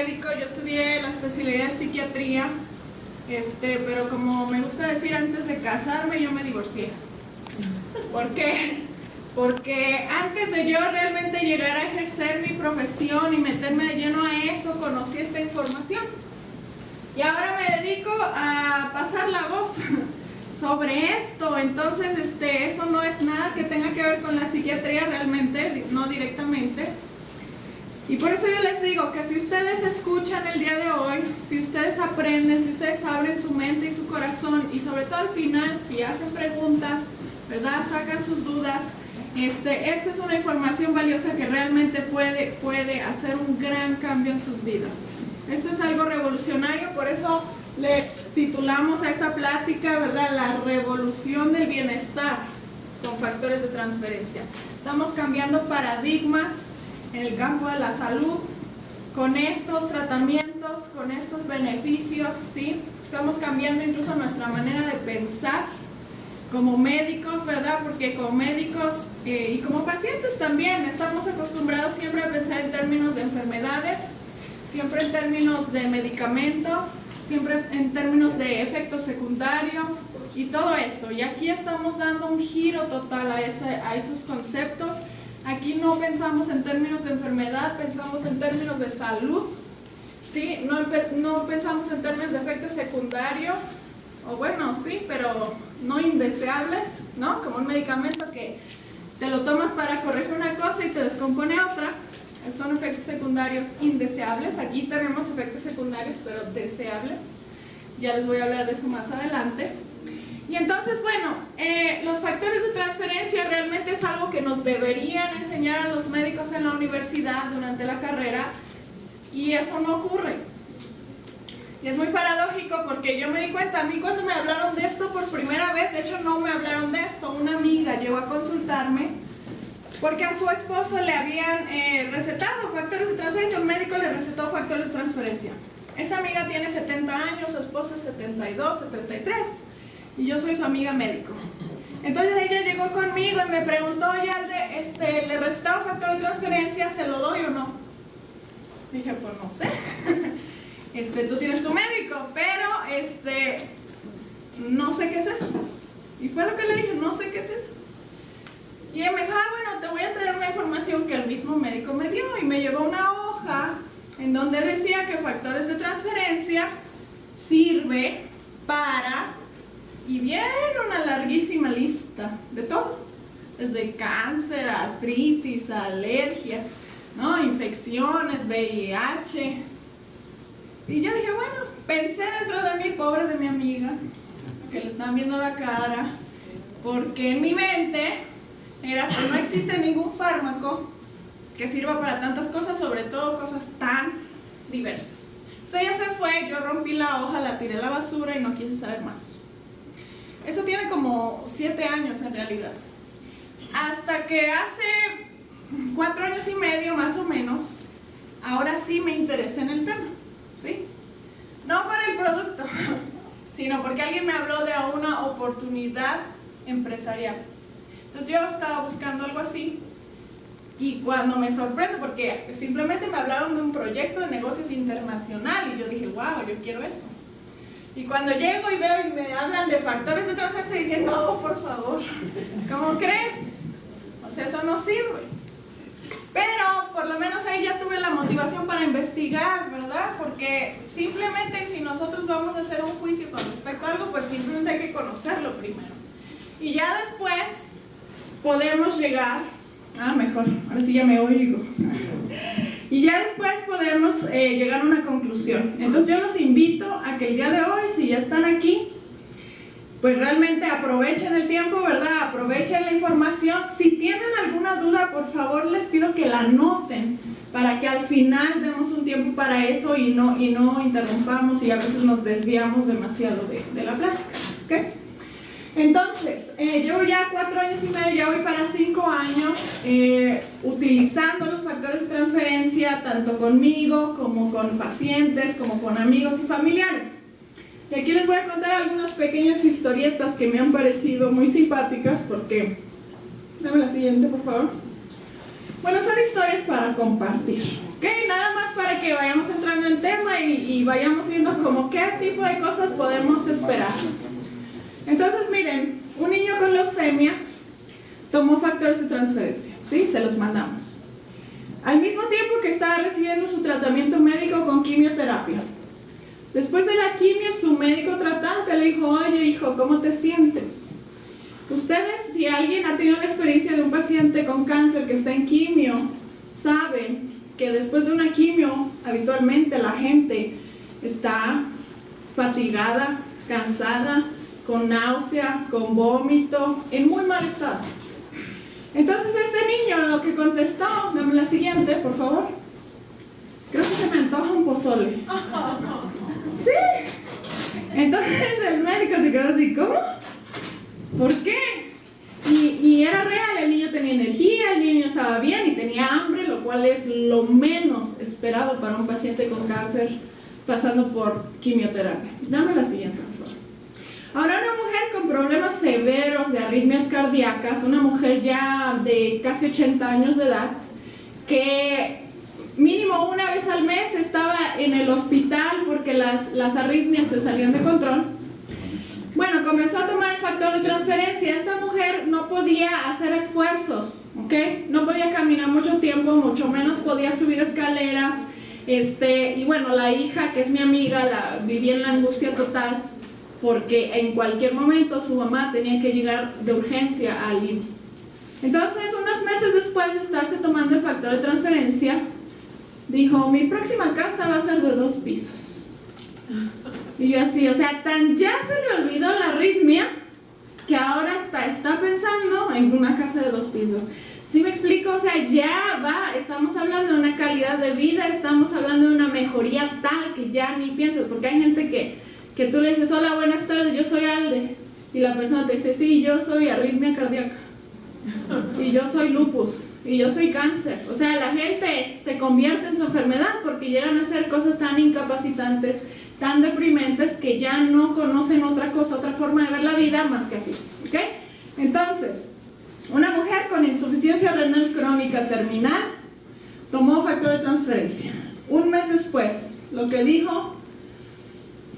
médico, yo estudié la especialidad de psiquiatría, pero como me gusta decir, antes de casarme yo me divorcié. ¿Por qué? Porque antes de yo realmente llegar a ejercer mi profesión y meterme de lleno a eso, conocí esta información. Y ahora me dedico a pasar la voz sobre esto. Entonces, eso no es nada que tenga que ver con la psiquiatría realmente, no directamente. Y por eso yo les digo que si ustedes escuchan el día de hoy, si ustedes aprenden, si ustedes abren su mente y su corazón, y sobre todo al final, si hacen preguntas, ¿verdad? Sacan sus dudas. Esta es una información valiosa que realmente puede hacer un gran cambio en sus vidas. Esto es algo revolucionario, por eso le titulamos a esta plática, ¿verdad? La revolución del bienestar con factores de transferencia. Estamos cambiando paradigmas en el campo de la salud con estos tratamientos, con estos beneficios, ¿sí? Estamos cambiando incluso nuestra manera de pensar como médicos, ¿verdad? Porque como médicos y como pacientes también estamos acostumbrados siempre a pensar en términos de enfermedades, siempre en términos de medicamentos, siempre en términos de efectos secundarios y todo eso. Y aquí estamos dando un giro total a esos conceptos. Aquí no pensamos en términos de enfermedad, pensamos en términos de salud, ¿sí? No pensamos en términos de efectos secundarios, o bueno, sí, pero no indeseables, ¿no? Como un medicamento que te lo tomas para corregir una cosa y te descompone otra. Son efectos secundarios indeseables. Aquí tenemos efectos secundarios, pero deseables. Ya les voy a hablar de eso más adelante. Y entonces, bueno, los factores de transferencia realmente es algo que nos deberían enseñar a los médicos en la universidad durante la carrera, y eso no ocurre. Y es muy paradójico porque yo me di cuenta, a mí cuando me hablaron de esto por primera vez, de hecho no me hablaron de esto, una amiga llegó a consultarme porque a su esposo le habían recetado factores de transferencia, un médico le recetó factores de transferencia. Esa amiga tiene 70 años, su esposo es 72, 73, y yo soy su amiga médico. Entonces ella llegó conmigo y me preguntó, oye Alde, ¿le recetaron factor de transferencia? ¿Se lo doy o no? Dije, pues no sé. Tú tienes tu médico, pero no sé qué es eso. Y fue lo que le dije, no sé qué es eso. Y ella me dijo, bueno, te voy a traer una información que el mismo médico me dio. Y me llevó una hoja en donde decía que factores de transferencia sirve para, y viene una larguísima lista de todo, desde cáncer, artritis, alergias, ¿no? Infecciones, VIH. Y yo dije, bueno, pensé dentro de mí, pobre de mi amiga, que le estaban viendo la cara, porque en mi mente era que no existe ningún fármaco que sirva para tantas cosas, sobre todo cosas tan diversas. Entonces ella se fue, yo rompí la hoja, la tiré a la basura y no quise saber más. Eso tiene como 7 años en realidad. Hasta que hace 4 años y medio más o menos, ahora sí me interesé en el tema. ¿Sí? No por el producto, sino porque alguien me habló de una oportunidad empresarial. Entonces yo estaba buscando algo así, y cuando me sorprendo, porque simplemente me hablaron de un proyecto de negocios internacional, y yo dije, wow, yo quiero eso. Y cuando llego y veo y me hablan de factores de transferencia, dije, no, por favor, ¿cómo crees? O sea, eso no sirve. Pero por lo menos ahí ya tuve la motivación para investigar, ¿verdad? Porque simplemente si nosotros vamos a hacer un juicio con respecto a algo, pues simplemente hay que conocerlo primero. Y ya después podemos llegar, mejor, ahora sí ya me oigo. Y ya después podemos llegar a una conclusión. Entonces yo los invito a que el día de hoy, si ya están aquí, pues realmente aprovechen el tiempo, ¿verdad? Aprovechen la información. Si tienen alguna duda, por favor, les pido que la anoten para que al final demos un tiempo para eso y no interrumpamos y a veces nos desviamos demasiado de la plática, ¿ok? Entonces, llevo ya 4 años y medio, ya voy para 5 años utilizando los factores de transferencia tanto conmigo como con pacientes, como con amigos y familiares. Y aquí les voy a contar algunas pequeñas historietas que me han parecido muy simpáticas porque... Dame la siguiente, por favor. Bueno, son historias para compartir, ¿ok? Nada más para que vayamos entrando en y vayamos viendo como qué tipo de cosas podemos esperar. Entonces, miren, un niño con leucemia tomó factores de transferencia, ¿sí? Se los mandamos. Al mismo tiempo que estaba recibiendo su tratamiento médico con quimioterapia. Después de la quimio, su médico tratante le dijo, oye, hijo, ¿cómo te sientes? Ustedes, si alguien ha tenido la experiencia de un paciente con cáncer que está en quimio, saben que después de una quimio, habitualmente la gente está fatigada, cansada, con náusea, con vómito, en muy mal estado. Entonces este niño lo que contestó, dame la siguiente, por favor. Creo que se me antoja un pozole. Sí. Entonces el médico se quedó así, ¿cómo? ¿Por qué? Y era real, el niño tenía energía, el niño estaba bien y tenía hambre, lo cual es lo menos esperado para un paciente con cáncer pasando por quimioterapia. Dame la siguiente, por favor. Ahora, una mujer con problemas severos de arritmias cardíacas, una mujer ya de casi 80 años de edad, que mínimo una vez al mes estaba en el hospital porque las arritmias se salían de control. Bueno, comenzó a tomar el factor de transferencia. Esta mujer no podía hacer esfuerzos, ¿ok? No podía caminar mucho tiempo, mucho menos podía subir escaleras. Y bueno, la hija, que es mi amiga, vivía en la angustia total porque en cualquier momento su mamá tenía que llegar de urgencia al IMSS. Entonces, unos meses después de estarse tomando el factor de transferencia, dijo, mi próxima casa va a ser de 2 pisos. Y yo así, o sea, tan ya se le olvidó la arritmia que ahora está pensando en una casa de 2 pisos. ¿Sí me explico? O sea, estamos hablando de una calidad de vida, estamos hablando de una mejoría tal que ya ni piensas, porque hay gente que tú le dices, hola, buenas tardes, yo soy Alde, y la persona te dice, sí, yo soy arritmia cardíaca, y yo soy lupus, y yo soy cáncer. O sea, la gente se convierte en su enfermedad porque llegan a hacer cosas tan incapacitantes, tan deprimentes, que ya no conocen otra cosa, otra forma de ver la vida más que así, ¿ok? Entonces, una mujer con insuficiencia renal crónica terminal tomó factor de transferencia. Un mes después, lo que dijo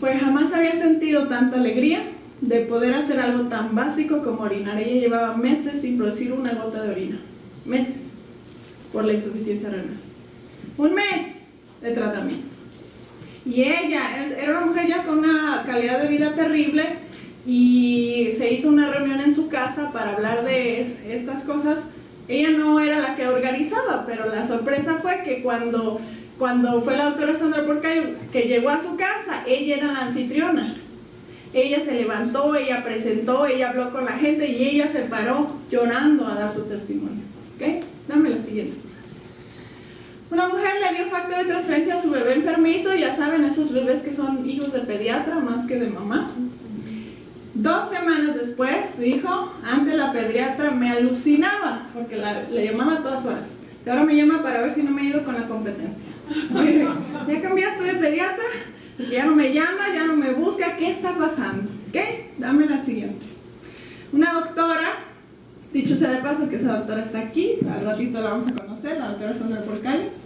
fue, jamás había sentido tanta alegría de poder hacer algo tan básico como orinar. Ella llevaba meses sin producir una gota de orina. Meses, por la insuficiencia renal. Un mes de tratamiento. Y ella era una mujer ya con una calidad de vida terrible, y se hizo una reunión en su casa para hablar de estas cosas. Ella no era la que organizaba, pero la sorpresa fue que cuando fue la doctora Sandra Porcayo, que llegó a su casa, ella era la anfitriona. Ella se levantó, ella presentó, ella habló con la gente y ella se paró llorando a dar su testimonio. ¿Ok? Dame la siguiente. Una mujer le dio factor de transferencia a su bebé enfermizo, ya saben, esos bebés que son hijos de pediatra más que de mamá. 2 semanas después dijo, antes la pediatra me alucinaba porque le llamaba a todas horas. Y ahora me llama para ver si no me he ido con la competencia. Oye, ¿ya cambiaste de pediatra? Porque ya no me llama, ya no me busca, ¿qué está pasando? ¿Ok? Dame la siguiente. Una doctora, dicho sea de paso que esa doctora está aquí, al ratito la vamos a conocer, la doctora Sandra Porcayo,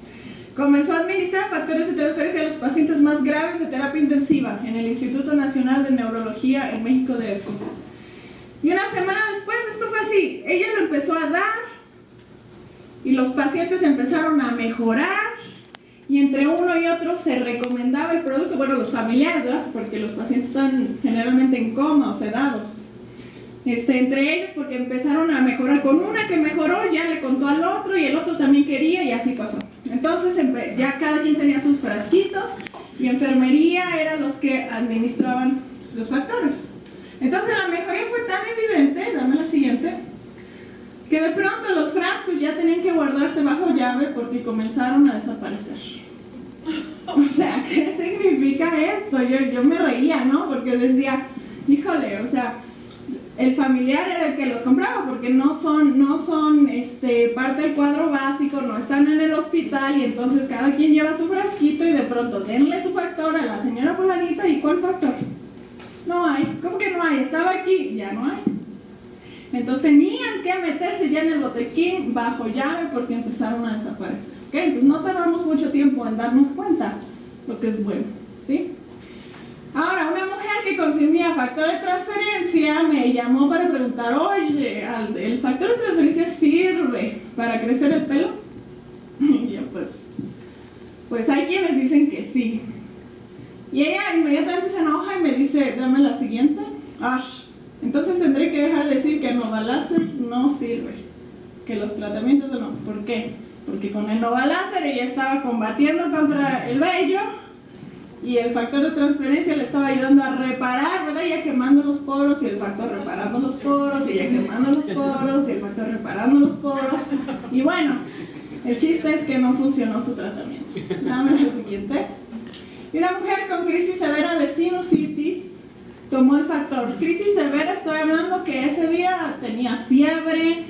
comenzó a administrar factores de transferencia a los pacientes más graves de terapia intensiva en el Instituto Nacional de Neurología en México DF. Y una semana después, esto fue así, ella lo empezó a dar y los pacientes empezaron a mejorar, y entre uno y otro se recomendaba el producto, bueno, los familiares, ¿verdad? Porque los pacientes están generalmente en coma o sedados. Entre ellos, porque empezaron a mejorar. Con una que mejoró, ya le contó al otro y el otro también quería, y así pasó. Entonces ya cada quien tenía sus frasquitos y enfermería eran los que administraban los factores. Entonces la mejoría fue tan evidente, dame la siguiente, que de pronto los frascos ya tenían que guardarse bajo llave porque comenzaron a desaparecer. O sea, ¿qué significa esto? Yo me reía, ¿no? Porque decía, híjole, o sea, el familiar era el que los compraba porque no son parte del cuadro básico, no están en el hospital, y entonces cada quien lleva su frasquito y de pronto denle su factor a la señora fulanita. ¿Y cuál factor? No hay. ¿Cómo que no hay? Estaba aquí, ya no hay. Entonces tenían que meterse ya en el botequín bajo llave porque empezaron a desaparecer. ¿Okay? Entonces no tardamos mucho tiempo en darnos cuenta lo que es bueno, ¿sí? Ahora, una mujer que consumía factor de transferencia me llamó para preguntar, oye, ¿el factor de transferencia sirve para crecer el pelo? Y yo, pues hay quienes dicen que sí. Y ella inmediatamente se enoja y me dice, dame la siguiente. Entonces tendré que dejar de decir que el Novaláser no sirve, que los tratamientos no. ¿Por qué? Porque con el Novaláser ella estaba combatiendo contra el vello y el factor de transferencia le estaba ayudando a reparar, ¿verdad? Ella quemando los poros y el factor reparando los poros, y ella quemando los poros y el factor reparando los poros. Y bueno, el chiste es que no funcionó su tratamiento. Dame la siguiente. Y una mujer con crisis severa de sinusitis tomó el factor. Crisis severa, estoy hablando que ese día tenía fiebre,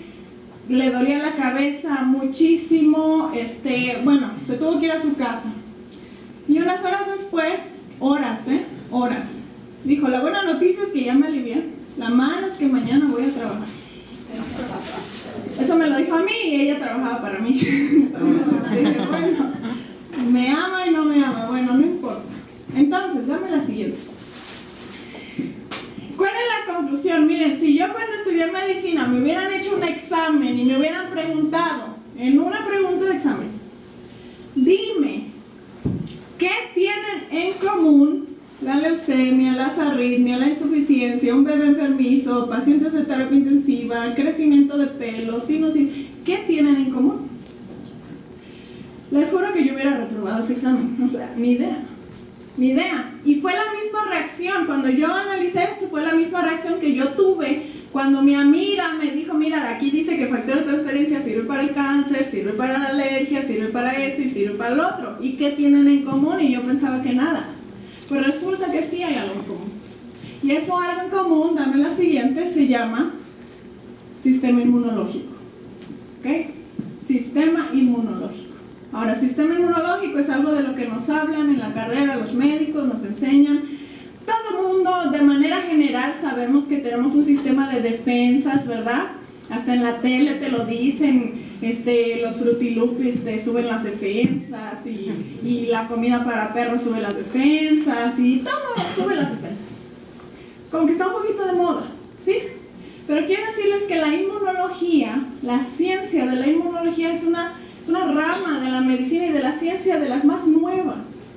le dolía la cabeza muchísimo, bueno, se tuvo que ir a su casa. Y unas horas después, horas, dijo, la buena noticia es que ya me alivié, la mala es que mañana voy a trabajar. Eso me lo dijo a mí y ella trabajaba para mí. Dije, bueno, me ama y no me ama, bueno, no importa. Entonces, dame la siguiente. ¿Cuál es la conclusión? Miren, si yo cuando estudié medicina me hubieran hecho un examen y me hubieran preguntado, en una pregunta de examen, dime, ¿qué tienen en común la leucemia, las arritmias, la insuficiencia, un bebé enfermizo, pacientes de terapia intensiva, el crecimiento de pelo, sinusitis? ¿Qué tienen en común? Les juro que yo hubiera reprobado ese examen, o sea, ni idea. Y fue la misma reacción, cuando yo analicé esto, fue la misma reacción que yo tuve cuando mi amiga me dijo, mira, de aquí dice que factor de transferencia sirve para el cáncer, sirve para la alergia, sirve para esto y sirve para el otro. ¿Y qué tienen en común? Y yo pensaba que nada. Pues resulta que sí hay algo en común. Y eso algo en común, dame la siguiente, se llama sistema inmunológico. ¿Ok? Sistema inmunológico. Ahora, sistema inmunológico es algo de lo que nos hablan en la carrera, los médicos nos enseñan. Todo el mundo, de manera general, sabemos que tenemos un sistema de defensas, ¿verdad? Hasta en la tele te lo dicen, los frutilupis te suben las defensas y la comida para perros sube las defensas y todo sube las defensas. Como que está un poquito de moda, ¿sí? Pero quiero decirles que la inmunología, la ciencia de la inmunología es una rama de la medicina y de la ciencia de las más nuevas.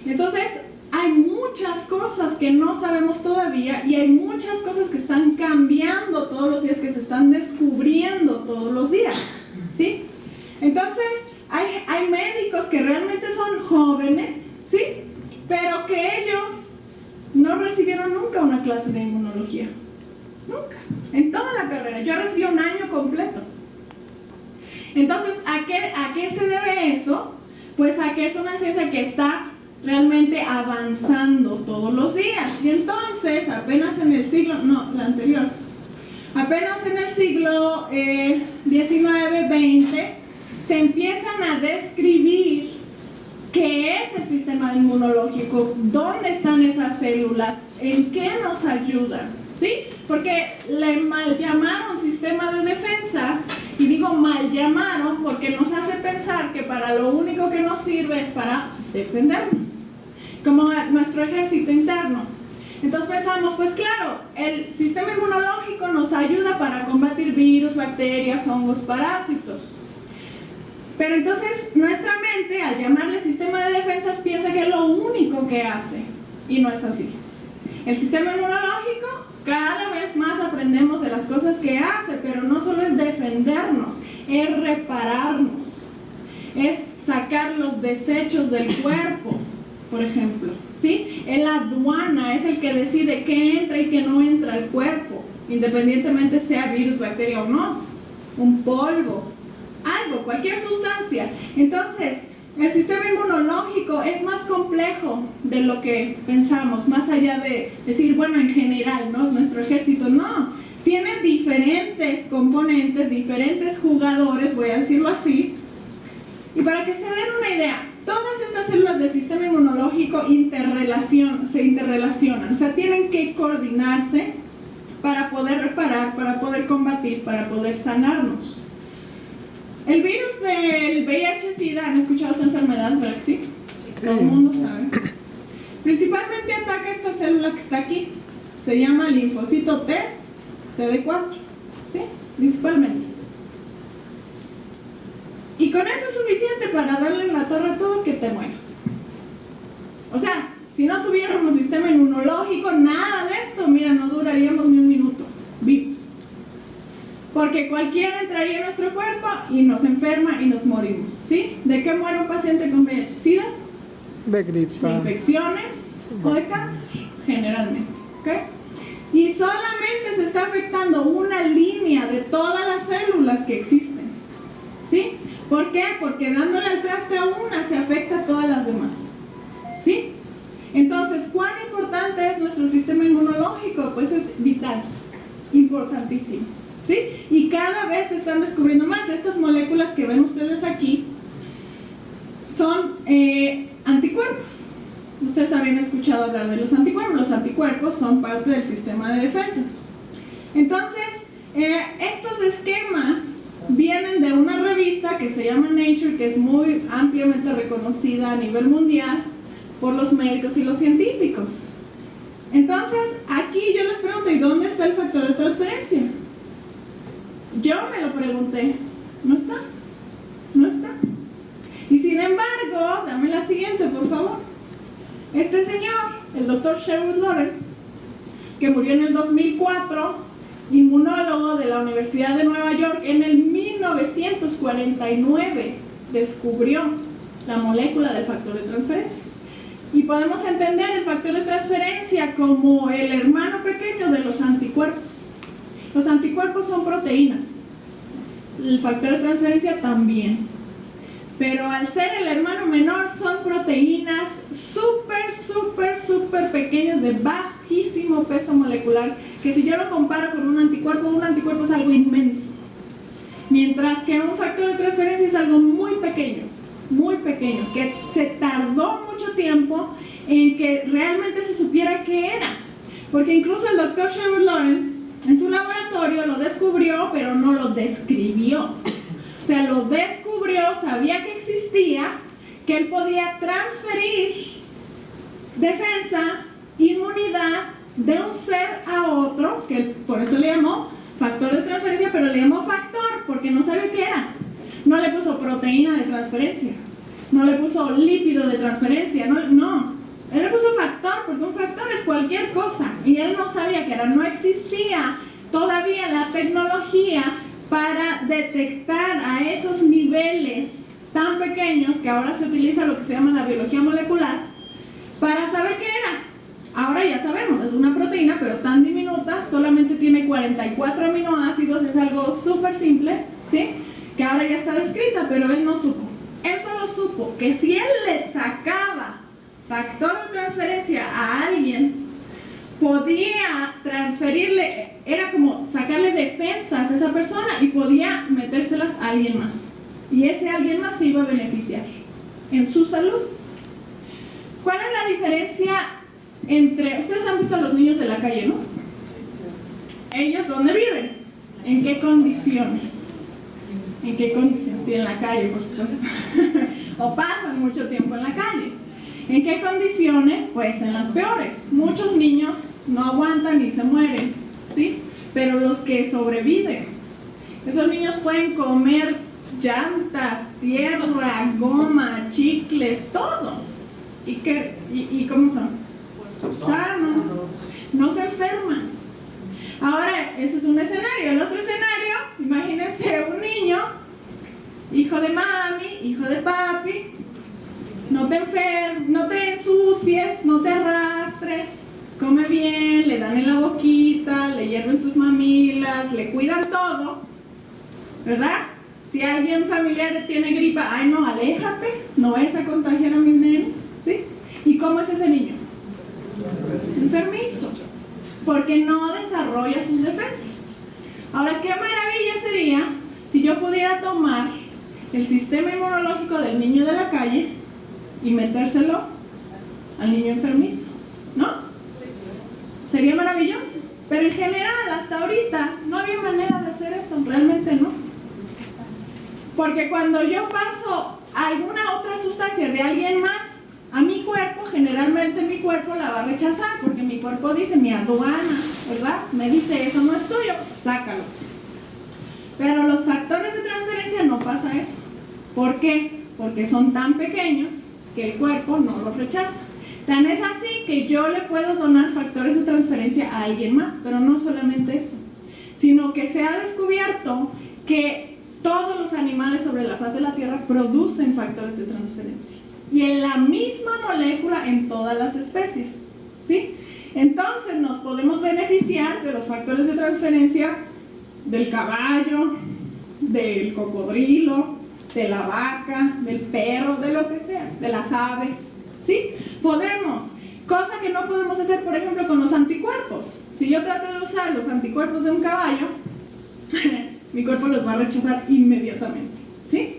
Entonces, hay muchas cosas que no sabemos todavía y hay muchas cosas que están cambiando todos los días, que se están descubriendo todos los días, ¿sí? Entonces, hay médicos que realmente son jóvenes, ¿sí? Pero que ellos no recibieron nunca una clase de inmunología. Nunca. En toda la carrera. Yo recibí un año completo. Entonces, ¿a qué se debe eso? Pues a que es una ciencia que está realmente avanzando todos los días. Y entonces, apenas en el siglo XIX, XX, se empiezan a describir qué es el sistema inmunológico, dónde están esas células, en qué nos ayudan, ¿sí? Porque le mal llamaron sistema de defensas, y digo mal llamaron porque nos hace pensar que para lo único que nos sirve es para defendernos, como nuestro ejército interno. Entonces pensamos, pues claro, el sistema inmunológico nos ayuda para combatir virus, bacterias, hongos, parásitos. Pero entonces nuestra mente, al llamarle sistema de defensas, piensa que es lo único que hace, y no es así. El sistema inmunológico, cada vez más aprendemos de las cosas que hace, pero no solo es defendernos, es repararnos, es sacar los desechos del cuerpo, por ejemplo, ¿sí? Es la aduana, es el que decide qué entra y qué no entra al cuerpo, independientemente sea virus, bacteria o no, un polvo, algo, cualquier sustancia. Entonces, el sistema inmunológico es más complejo de lo que pensamos, más allá de decir, bueno, en general, ¿no? Es nuestro ejército. No, tiene diferentes componentes, diferentes jugadores, voy a decirlo así. Y para que se den una idea, todas estas células del sistema inmunológico se interrelacionan, o sea, tienen que coordinarse para poder reparar, para poder combatir, para poder sanarnos. El virus del VIH-Sida, ¿han escuchado esa enfermedad, verdad que sí? Todo el mundo sabe. Principalmente ataca esta célula que está aquí. Se llama linfocito T, CD4. ¿Sí? Principalmente. Y con eso es suficiente para darle en la torre a todo que te mueras. O sea, si no tuviéramos sistema inmunológico, nada de esto, mira, no duraríamos ni un minuto vivos. Porque cualquiera entraría en nuestro cuerpo y nos enferma y nos morimos. ¿Sí? ¿De qué muere un paciente con VIH? ¿SIDA? De gripa. De infecciones o de cáncer, generalmente. ¿Okay? Y solamente se está afectando una línea de todas las células que existen. ¿Sí? ¿Por qué? Porque dándole al traste a una se afecta a todas las demás. ¿Sí? Entonces, ¿cuán importante es nuestro sistema inmunológico? Pues es vital, importantísimo. ¿Sí? Y cada vez se están descubriendo más. Estas moléculas que ven ustedes aquí son anticuerpos. Ustedes habían escuchado hablar de los anticuerpos. Los anticuerpos son parte del sistema de defensas. Entonces, estos esquemas vienen de una revista que se llama Nature, que es muy ampliamente reconocida a nivel mundial por los médicos y los científicos. Entonces, aquí yo les pregunto, ¿y dónde está el factor de transferencia? Yo me lo pregunté, no está, no está. Y sin embargo, dame la siguiente, por favor. Este señor, el doctor Sherwood Lawrence, que murió en el 2004, inmunólogo de la Universidad de Nueva York, en el 1949 descubrió la molécula del factor de transferencia. Y podemos entender el factor de transferencia como el hermano pequeño de los anticuerpos. Los anticuerpos son proteínas, el factor de transferencia también. Pero al ser el hermano menor son proteínas súper pequeñas de bajísimo peso molecular, que si yo lo comparo con un anticuerpo es algo inmenso. Mientras que un factor de transferencia es algo muy pequeño, que se tardó mucho tiempo en que realmente se supiera qué era. Porque incluso el doctor Sherwood Lawrence en su laboratorio lo descubrió, pero no lo describió. O sea, lo descubrió, sabía que existía, que él podía transferir defensas, inmunidad de un ser a otro, que por eso le llamó factor de transferencia, pero le llamó factor porque no sabía qué era. No le puso proteína de transferencia, no le puso lípido de transferencia, no. Él le puso factor porque un factor es cualquier cosa y él no sabía qué era. No existía todavía la tecnología para detectar a esos niveles tan pequeños, que ahora se utiliza lo que se llama la biología molecular, para saber qué era. Ahora ya sabemos, es una proteína, pero tan diminuta, solamente tiene 44 aminoácidos, es algo súper simple, ¿sí? Que ahora ya está descrita, pero él no supo. Él solo supo que si él le sacaba factor de transferencia a alguien, podía transferirle, era como sacarle defensas a esa persona y podía metérselas a alguien más. Y ese alguien más se iba a beneficiar en su salud. ¿Cuál es la diferencia entre... Ustedes han visto a los niños de la calle, ¿no? ¿Ellos dónde viven? ¿En qué condiciones? ¿En qué condiciones? Sí, en la calle, por supuesto. O pasan mucho tiempo en la calle. ¿En qué condiciones? Pues en las peores. Muchos niños no aguantan y se mueren, ¿sí? Pero los que sobreviven, esos niños pueden comer llantas, tierra, goma, chicles, todo. ¿Y cómo son? Sanos, no se enferman. Ahora, ese es un escenario. El otro escenario, imagínense un niño, hijo de mami, hijo de papi, no te ensucies, no te arrastres, come bien, le dan en la boquita, le hierven sus mamilas, le cuidan todo, ¿verdad? Si alguien familiar tiene gripa, ay no, aléjate, no vayas a contagiar a mi nene, ¿sí? ¿Y cómo es ese niño? Enfermizo, porque no desarrolla sus defensas. Ahora, qué maravilla sería si yo pudiera tomar el sistema inmunológico del niño de la calle y metérselo al niño enfermizo, ¿no? Sería maravilloso. Pero en general, hasta ahorita, no había manera de hacer eso, realmente no. Porque cuando yo paso alguna otra sustancia de alguien más generalmente mi cuerpo la va a rechazar, porque mi cuerpo dice, mi aduana, ¿verdad? Me dice, eso no es tuyo, sácalo. Pero los factores de transferencia no pasa eso. ¿Por qué? Porque son tan pequeños que el cuerpo no los rechaza. Tan es así que yo le puedo donar factores de transferencia a alguien más, pero no solamente eso, sino que se ha descubierto que todos los animales sobre la faz de la Tierra producen factores de transferencia. Y en la misma molécula en todas las especies, ¿sí? Entonces nos podemos beneficiar de los factores de transferencia del caballo, del cocodrilo, de la vaca, del perro, de lo que sea, de las aves, ¿sí? Podemos, cosa que no podemos hacer, por ejemplo, con los anticuerpos. Si yo trato de usar los anticuerpos de un caballo, mi cuerpo los va a rechazar inmediatamente, ¿sí?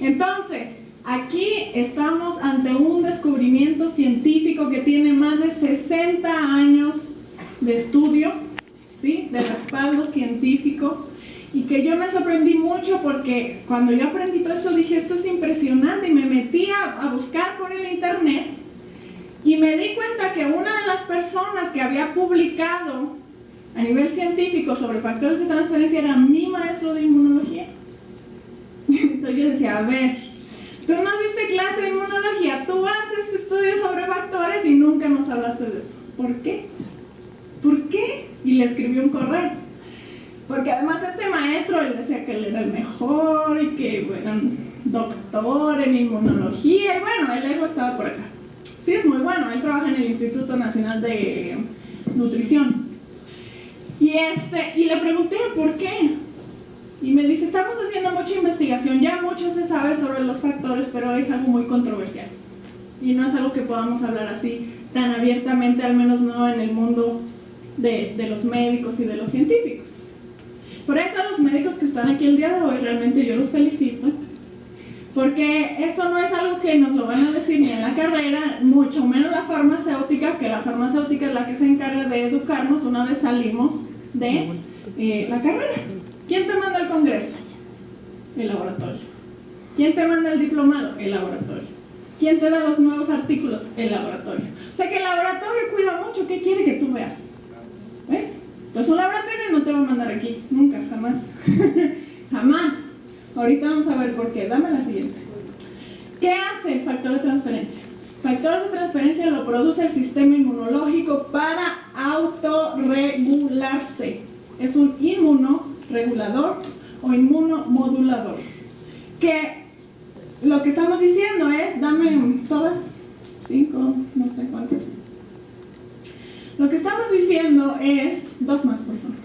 Entonces, aquí estamos ante un descubrimiento científico que tiene más de 60 años de estudio, ¿sí? De respaldo científico, y que yo me sorprendí mucho porque cuando yo aprendí todo esto dije, esto es impresionante, y me metí a buscar por el internet y me di cuenta que una de las personas que había publicado a nivel científico sobre factores de transferencia era mi maestro de inmunología. Entonces yo decía, a ver, tú no diste clase de inmunología, tú haces estudios sobre factores y nunca nos hablaste de eso. ¿Por qué? ¿Por qué? Y le escribí un correo. Porque además este maestro, él decía que él era el mejor y que era un doctor en inmunología. Y bueno, el ego estaba por acá. Sí, es muy bueno. Él trabaja en el Instituto Nacional de Nutrición. Y le pregunté, ¿por qué? Y me dice, estamos haciendo mucha investigación. Ya mucho se sabe sobre los factores, pero es algo muy controversial. Y no es algo que podamos hablar así tan abiertamente, al menos no en el mundo de los médicos y de los científicos. Por eso a los médicos que están aquí el día de hoy, realmente yo los felicito, porque esto no es algo que nos lo van a decir ni en la carrera, mucho menos la farmacéutica, que la farmacéutica es la que se encarga de educarnos una vez salimos de la carrera. ¿Quién te manda al congreso? El laboratorio. ¿Quién te manda el diplomado? El laboratorio. ¿Quién te da los nuevos artículos? El laboratorio. O sea que el laboratorio cuida mucho, ¿qué quiere que tú veas? ¿Ves? Entonces un laboratorio no te va a mandar aquí, nunca, jamás. Jamás. Ahorita vamos a ver por qué. Dame la siguiente. ¿Qué hace el factor de transferencia? El factor de transferencia lo produce el sistema inmunológico para autorregularse. Es un inmunoregulador o inmunomodulador. Que lo que estamos diciendo es, dame todas, 5, no sé cuántas. Lo que estamos diciendo es, 2 más por favor,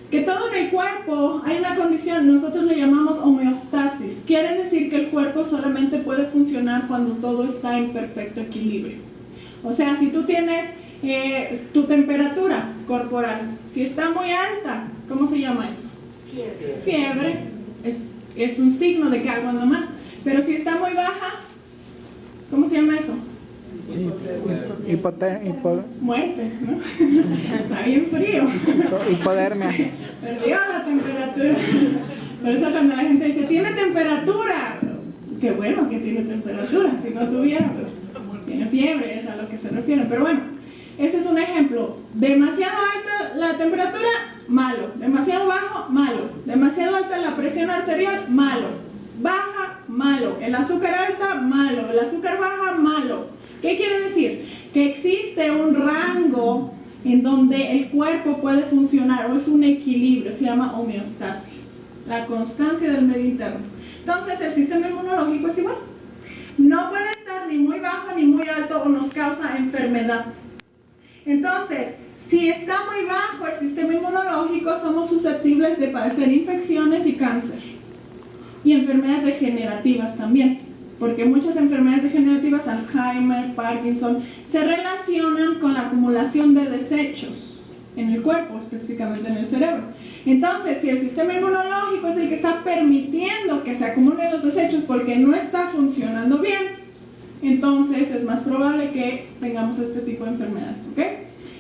que todo en el cuerpo hay una condición, nosotros le llamamos homeostasis. Quiere decir que el cuerpo solamente puede funcionar cuando todo está en perfecto equilibrio. O sea, si tú tienes tu temperatura corporal, si está muy alta, ¿cómo se llama eso? Fiebre. Fiebre es un signo de que algo anda mal. Pero si está muy baja, ¿cómo se llama eso? Muerte, ¿no? Está bien frío. Hipodermia. Perdió la temperatura. Por eso cuando la gente dice, ¿tiene temperatura? Qué bueno que tiene temperatura. Si no tuviera, pues tiene fiebre, es a lo que se refiere. Pero bueno, ese es un ejemplo. Demasiado alta la temperatura, malo. Demasiado bajo, malo. Demasiado alta la presión arterial, malo. Baja, malo. El azúcar alta, malo. El azúcar baja, malo. ¿Qué quiere decir? Que existe un rango en donde el cuerpo puede funcionar, o es un equilibrio, se llama homeostasis, la constancia del medio interno. Entonces el sistema inmunológico es igual. No puede estar ni muy bajo ni muy alto o nos causa enfermedad. Entonces, si está muy bajo el sistema inmunológico, somos susceptibles de padecer infecciones y cáncer. Y enfermedades degenerativas también. Porque muchas enfermedades degenerativas, Alzheimer, Parkinson, se relacionan con la acumulación de desechos en el cuerpo, específicamente en el cerebro. Entonces, si el sistema inmunológico es el que está permitiendo que se acumulen los desechos porque no está funcionando bien, entonces es más probable que tengamos este tipo de enfermedades, ¿ok?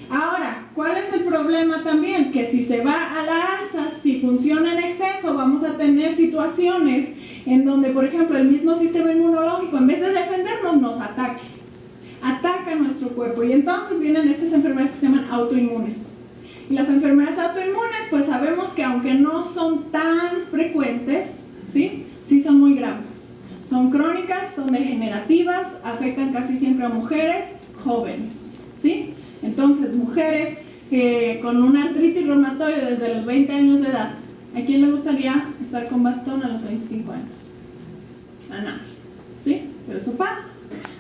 Ahora, ¿cuál es el problema también? Que si se va a la alza, si funciona en exceso, vamos a tener situaciones en donde, por ejemplo, el mismo sistema inmunológico, en vez de defendernos, nos ataca cuerpo. Y entonces vienen estas enfermedades que se llaman autoinmunes. Y las enfermedades autoinmunes, pues sabemos que aunque no son tan frecuentes, ¿sí? Sí son muy graves. Son crónicas, son degenerativas, afectan casi siempre a mujeres jóvenes, ¿sí? Entonces, mujeres con una artritis reumatoide desde los 20 años de edad. ¿A quién le gustaría estar con bastón a los 25 años? A nadie, ¿sí? Pero eso pasa.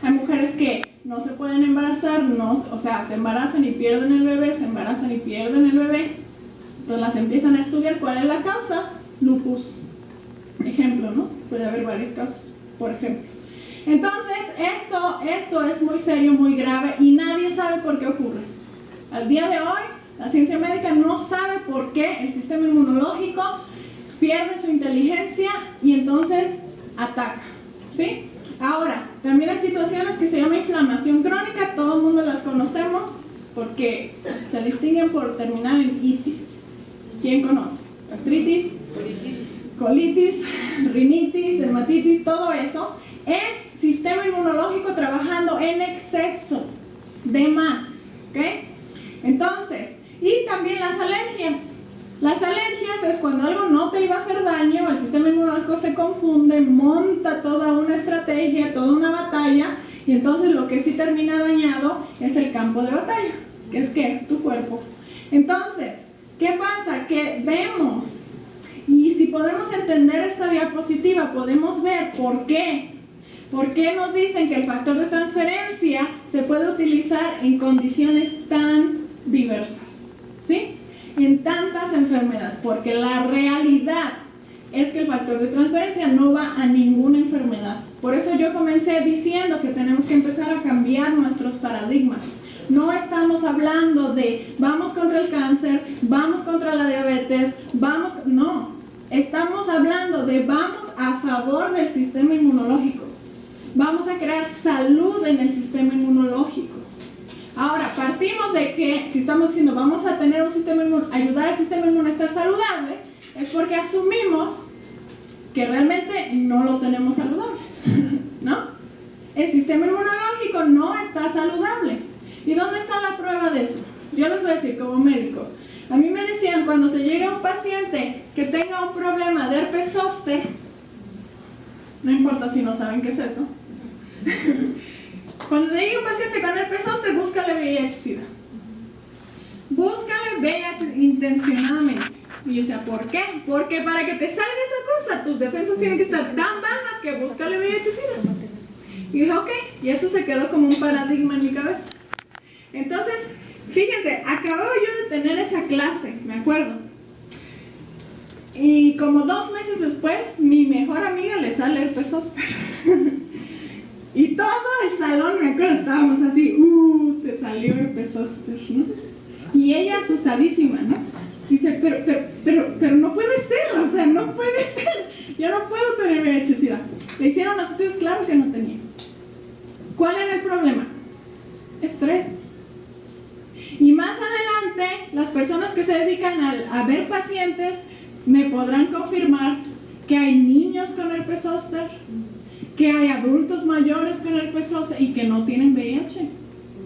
Hay mujeres que no se pueden embarazar, o sea, se embarazan y pierden el bebé, se embarazan y pierden el bebé. Entonces las empiezan a estudiar. ¿Cuál es la causa? Lupus. Ejemplo, ¿no? Puede haber varias causas, por ejemplo. Entonces, esto es muy serio, muy grave y nadie sabe por qué ocurre. Al día de hoy, la ciencia médica no sabe por qué el sistema inmunológico pierde su inteligencia y entonces ataca, ¿sí? Ahora, también hay situaciones que se llama inflamación crónica, todo el mundo las conocemos porque se distinguen por terminar en itis. ¿Quién conoce? Gastritis, colitis, rinitis, dermatitis, todo eso es sistema inmunológico trabajando en exceso, de más, ¿ok? Entonces, y también las alergias. Las alergias es cuando algo no te iba a hacer daño, el sistema inmunológico se confunde, monta toda una estrategia, toda una batalla, y entonces lo que sí termina dañado es el campo de batalla, que es ¿qué? Tu cuerpo. Entonces, ¿qué pasa? Que vemos, y si podemos entender esta diapositiva, podemos ver por qué. ¿Por qué nos dicen que el factor de transferencia se puede utilizar en condiciones tan diversas? ¿Sí? En tantas enfermedades, porque la realidad es que el factor de transferencia no va a ninguna enfermedad. Por eso yo comencé diciendo que tenemos que empezar a cambiar nuestros paradigmas. No estamos hablando de vamos contra el cáncer, vamos contra la diabetes, no. Estamos hablando de vamos a favor del sistema inmunológico. Vamos a crear salud en el sistema inmunológico. Ahora, partimos de que, si estamos diciendo vamos a tener un sistema inmune, ayudar al sistema inmune a estar saludable, es porque asumimos que realmente no lo tenemos saludable, ¿no? El sistema inmunológico no está saludable. ¿Y dónde está la prueba de eso? Yo les voy a decir como médico. A mí me decían, cuando te llega un paciente que tenga un problema de herpes zóster, no importa si no saben qué es eso, cuando te llegue un paciente con herpes zóster, búscale VIH-Sida. Búscale VIH intencionadamente. Y yo decía, ¿por qué? Porque para que te salga esa cosa, tus defensas tienen que estar tan bajas que búscale VIH-Sida. Y dije, ok, y eso se quedó como un paradigma en mi cabeza. Entonces, fíjense, acababa yo de tener esa clase, me acuerdo. Y como 2 meses después, mi mejor amiga le sale herpes zóster. Y todo el salón, me acuerdo, estábamos así, te salió herpes zóster, ¿no? Y ella asustadísima, ¿no? Dice, pero no puede ser, o sea, no puede ser. Yo no puedo tener VIH-Sida. Le hicieron los estudios, claro que no tenía. ¿Cuál era el problema? Estrés. Y más adelante, las personas que se dedican a ver pacientes me podrán confirmar que hay niños con herpes zóster, que hay adultos mayores con herpes zóster y que no tienen VIH.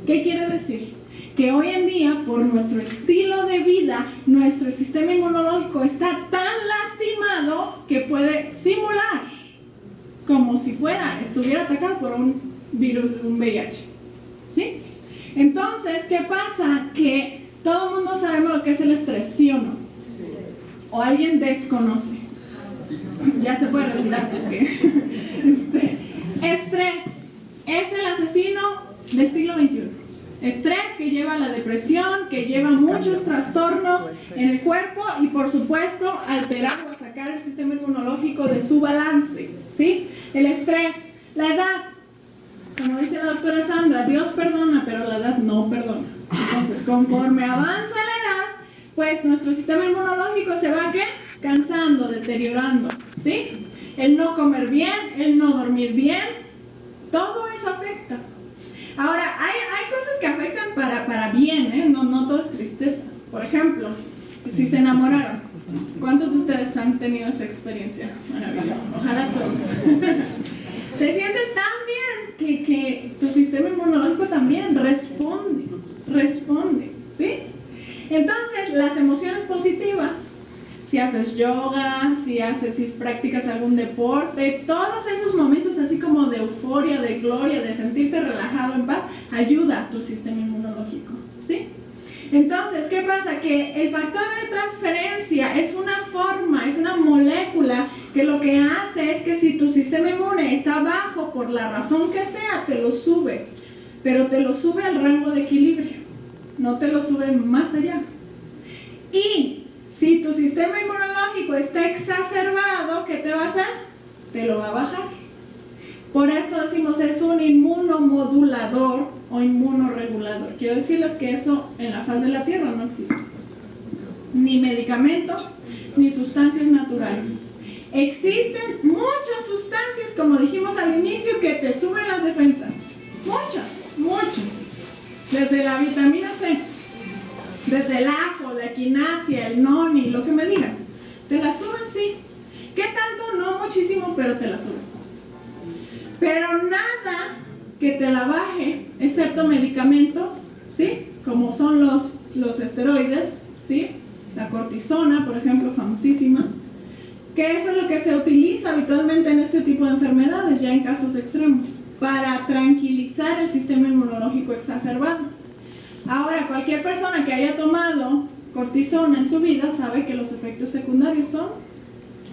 ¿Qué quiere decir? Que hoy en día, por nuestro estilo de vida, nuestro sistema inmunológico está tan lastimado que puede simular como si estuviera atacado por un virus de un VIH. ¿Sí? Entonces, ¿qué pasa? Que todo el mundo sabemos lo que es el estrés, ¿sí o no? O alguien desconoce. Ya se puede retirar porque estrés es el asesino del siglo XXI. Estrés que lleva a la depresión, que lleva muchos trastornos en el cuerpo y por supuesto alterar o sacar el sistema inmunológico de su balance, ¿sí? El estrés, la edad, como dice la doctora Sandra, Dios perdona, pero la edad no perdona. Entonces, conforme avanza la edad, pues nuestro sistema inmunológico se va, ¿qué? Cansando, deteriorando, ¿sí? El no comer bien, el no dormir bien, todo eso afecta. Ahora, hay cosas que afectan para bien, ¿eh? No todo es tristeza. Por ejemplo, si se enamoraron, ¿cuántos de ustedes han tenido esa experiencia maravillosa? Ojalá todos. Te sientes tan bien que tu sistema inmunológico también responde responde, ¿sí? Entonces, las emociones positivas, si haces yoga, si practicas algún deporte, todos esos momentos así como de euforia, de gloria, de sentirte relajado, en paz, ayuda a tu sistema inmunológico, ¿sí? Entonces, ¿qué pasa? Que el factor de transferencia es una forma, es una molécula que lo que hace es que si tu sistema inmune está bajo por la razón que sea, te lo sube, pero te lo sube al rango de equilibrio, no te lo sube más allá. Y si tu sistema inmunológico está exacerbado, ¿qué te va a hacer? Te lo va a bajar. Por eso decimos es un inmunomodulador o inmunoregulador. Quiero decirles que eso en la faz de la Tierra no existe. Ni medicamentos, ni sustancias naturales. Existen muchas sustancias, como dijimos al inicio, que te suben las defensas. Muchas. Desde la vitamina C, desde el ajo, la equinacia, el noni, lo que me digan. Te la suben, sí. ¿Qué tanto? No muchísimo, pero te la suben. Pero nada que te la baje, excepto medicamentos, ¿sí? Como son los esteroides, ¿sí? La cortisona, por ejemplo, famosísima, que eso es lo que se utiliza habitualmente en este tipo de enfermedades, ya en casos extremos, para tranquilizar el sistema inmunológico exacerbado. Ahora, cualquier persona que haya tomado cortisona en su vida sabe que los efectos secundarios son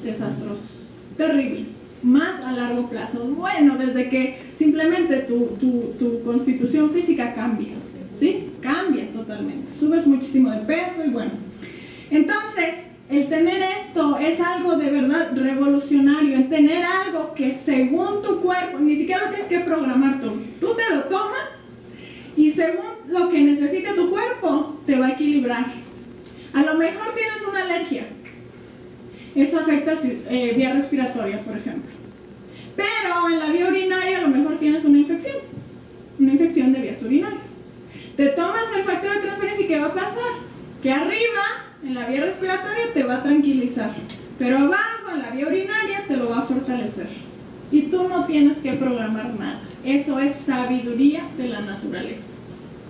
desastrosos, terribles, más a largo plazo. Bueno, desde que simplemente tu constitución física cambia, ¿sí? Cambia totalmente, subes muchísimo de peso y bueno. Entonces, el tener esto es algo de verdad revolucionario, el tener algo que según tu cuerpo, ni siquiera lo tienes que programar tú te lo tomas y según lo que necesita tu cuerpo, te va a equilibrar. A lo mejor tienes una alergia, eso afecta vía respiratoria, por ejemplo. Pero en la vía urinaria a lo mejor tienes una infección de vías urinarias. Te tomas el factor de transferencia y ¿qué va a pasar? Que arriba, en la vía respiratoria, te va a tranquilizar, pero abajo, en la vía urinaria, te lo va a fortalecer. Y tú no tienes que programar nada. Eso es sabiduría de la naturaleza.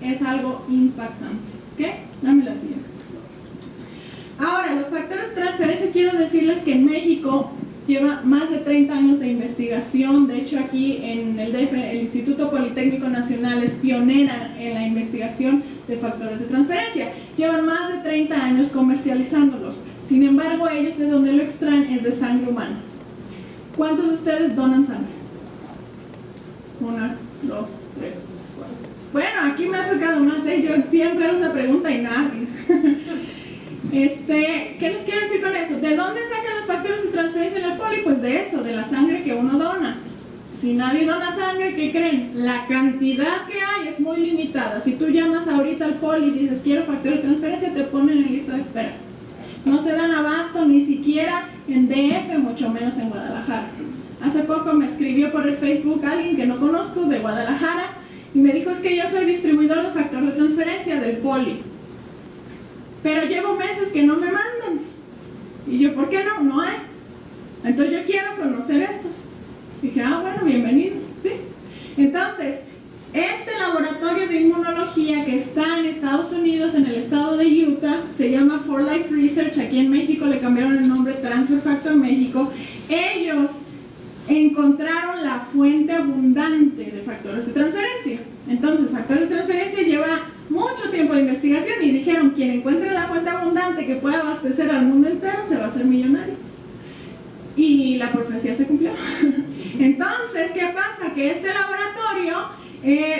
Es algo impactante. ¿Ok? Dame la siguiente. Ahora, los factores de transferencia, quiero decirles que en México lleva más de 30 años de investigación. De hecho, aquí en el DF, el Instituto Politécnico Nacional es pionera en la investigación de factores de transferencia. Llevan más de 30 años comercializándolos. Sin embargo, ellos de donde lo extraen es de sangre humana. ¿Cuántos de ustedes donan sangre? 1, 2, 3, 4. Bueno, aquí me ha tocado más, ¿eh? Yo siempre hago esa pregunta y nadie. ¿Qué les quiero decir con eso? ¿De dónde sacan los factores de transferencia en el poli? Pues de eso, de la sangre que uno dona. Si nadie dona sangre, ¿qué creen? La cantidad que hay es muy limitada. Si tú llamas ahorita al poli y dices quiero factor de transferencia, te ponen en lista de espera. No se dan abasto ni siquiera en DF, mucho menos en Guadalajara. Hace poco me escribió por el Facebook alguien que no conozco de Guadalajara y me dijo es que yo soy distribuidor de factor de transferencia del poli. Pero llevo meses que no me mandan. Y yo, ¿por qué no? No hay. Entonces yo quiero conocer estos. Dije, bueno, bienvenido, ¿sí? Entonces, este laboratorio de inmunología que está en Estados Unidos, en el estado de Utah, se llama 4Life Research, aquí en México le cambiaron el nombre Transfer Factor México. Ellos encontraron la fuente abundante de factores de transferencia. Entonces, factores de transferencia lleva mucho tiempo de investigación y dijeron, quien encuentre la fuente abundante que pueda abastecer al mundo entero se va a hacer millonario. Y la profecía se cumplió. Entonces, ¿qué pasa? Que este laboratorio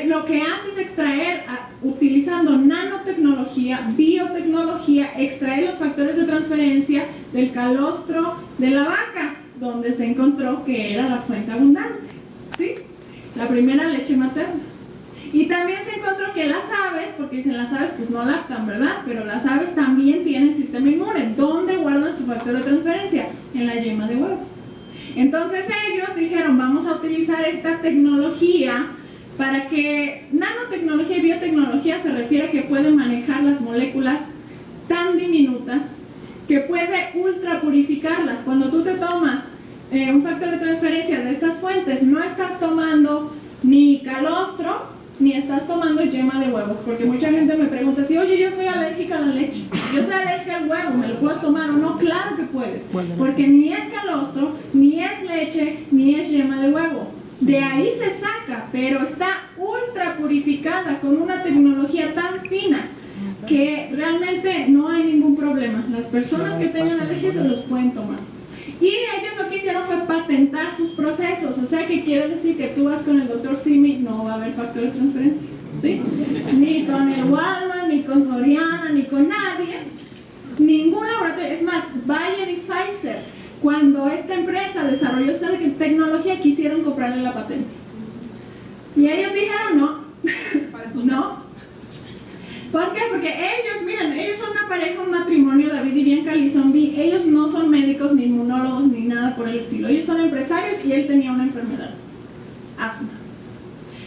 lo que hace es extraer, utilizando nanotecnología, biotecnología, extraer los factores de transferencia del calostro de la vaca, donde se encontró que era la fuente abundante, ¿sí? La primera leche materna. Y también se encontró que las aves, porque dicen las aves pues no lactan, ¿verdad? Pero las aves también tienen sistema inmune. ¿Dónde guardan su factor de transferencia? En la yema de huevo. Entonces ellos dijeron, vamos a utilizar esta tecnología para que nanotecnología y biotecnología se refiere a que puede manejar las moléculas tan diminutas que puede ultra purificarlas. Cuando tú te tomas un factor de transferencia de estas fuentes, no estás tomando ni calostro, ni estás tomando yema de huevo, porque mucha gente me pregunta si, oye, yo soy alérgica a la leche, yo soy alérgica al huevo, ¿me lo puedo tomar o no? Claro que puedes, porque ni es calostro, ni es leche, ni es yema de huevo. De ahí se saca, pero está ultra purificada con una tecnología tan fina que realmente no hay ningún problema. Las personas que tengan alergia se los pueden tomar. Y ellos lo que hicieron fue patentar sus procesos, o sea que quiere decir que tú vas con el doctor Simi, no va a haber factor de transferencia, ¿sí? Ni con el Walmart, ni con Soriana, ni con nadie, ningún laboratorio. Es más, Bayer y Pfizer, cuando esta empresa desarrolló esta tecnología, quisieron comprarle la patente. Y ellos dijeron no, no. ¿Por qué? Porque ellos, miren, ellos son una pareja, un matrimonio, David y Bianca Lizombi. Ellos no son médicos, ni inmunólogos, ni nada por el estilo. Ellos son empresarios y él tenía una enfermedad, asma.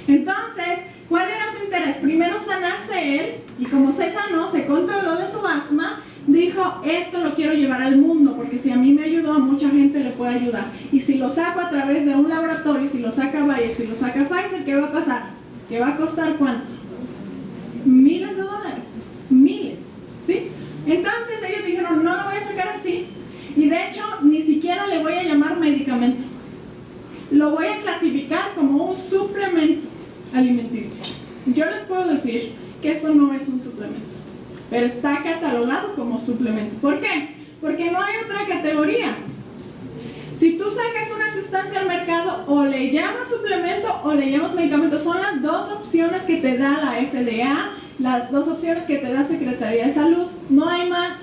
Entonces, ¿cuál era su interés? Primero sanarse él, y como se sanó, se controló de su asma, dijo, esto lo quiero llevar al mundo, porque si a mí me ayudó, a mucha gente le puede ayudar. Y si lo saco a través de un laboratorio, si lo saca Bayer, si lo saca Pfizer, ¿qué va a pasar? ¿Qué va a costar cuánto? Miles de dólares, miles, ¿sí? Entonces ellos dijeron, no lo voy a sacar así, y de hecho ni siquiera le voy a llamar medicamento, lo voy a clasificar como un suplemento alimenticio. Yo les puedo decir que esto no es un suplemento, pero está catalogado como suplemento. ¿Por qué? Porque no hay otra categoría. Si tú sacas una sustancia al mercado, o le llamas suplemento o le llamas medicamento. Son las dos opciones que te da la FDA, las dos opciones que te da Secretaría de Salud. No hay más.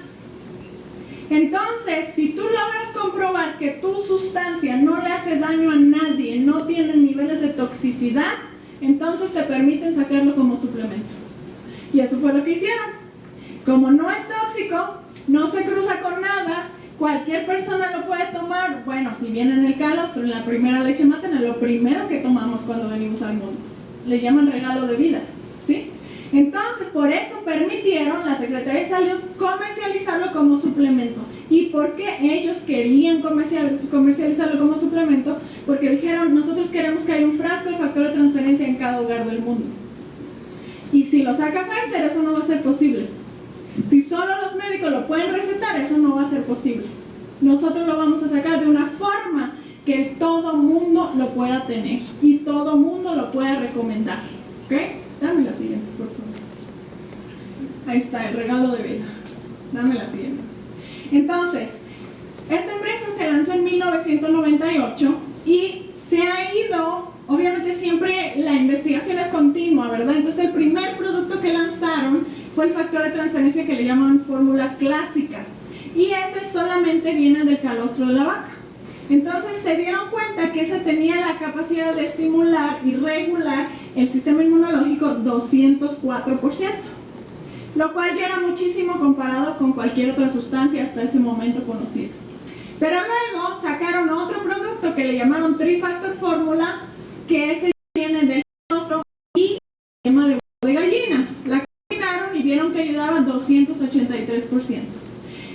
Entonces, si tú logras comprobar que tu sustancia no le hace daño a nadie, no tiene niveles de toxicidad, entonces te permiten sacarlo como suplemento. Y eso fue lo que hicieron. Como no es tóxico, no se cruza con nada, cualquier persona lo puede tomar. Bueno, si viene en el calostro, en la primera leche materna, lo primero que tomamos cuando venimos al mundo. Le llaman regalo de vida, ¿sí? Entonces, por eso permitieron la Secretaría de Salud comercializarlo como suplemento. ¿Y por qué ellos querían comercializarlo como suplemento? Porque dijeron, nosotros queremos que haya un frasco de factor de transferencia en cada hogar del mundo. Y si lo saca Pfizer, eso no va a ser posible. Si solo los médicos lo pueden recetar, eso no va a ser posible. Nosotros lo vamos a sacar de una forma que todo mundo lo pueda tener y todo mundo lo pueda recomendar. ¿Ok? Dame la siguiente, por favor. Ahí está, el regalo de vida. Dame la siguiente. Entonces, esta empresa se lanzó en 1998 y se ha ido, obviamente siempre la investigación es continua, ¿verdad? Entonces el primer producto que lanzaron fue el factor de transferencia que le llaman fórmula clásica, y ese solamente viene del calostro de la vaca. Entonces se dieron cuenta que ese tenía la capacidad de estimular y regular el sistema inmunológico 204%, lo cual ya era muchísimo comparado con cualquier otra sustancia hasta ese momento conocida. Pero luego sacaron otro producto que le llamaron Trifactor Fórmula, que ese viene del calostro y yema de gallina. La combinaron y vieron que ayudaba 283%.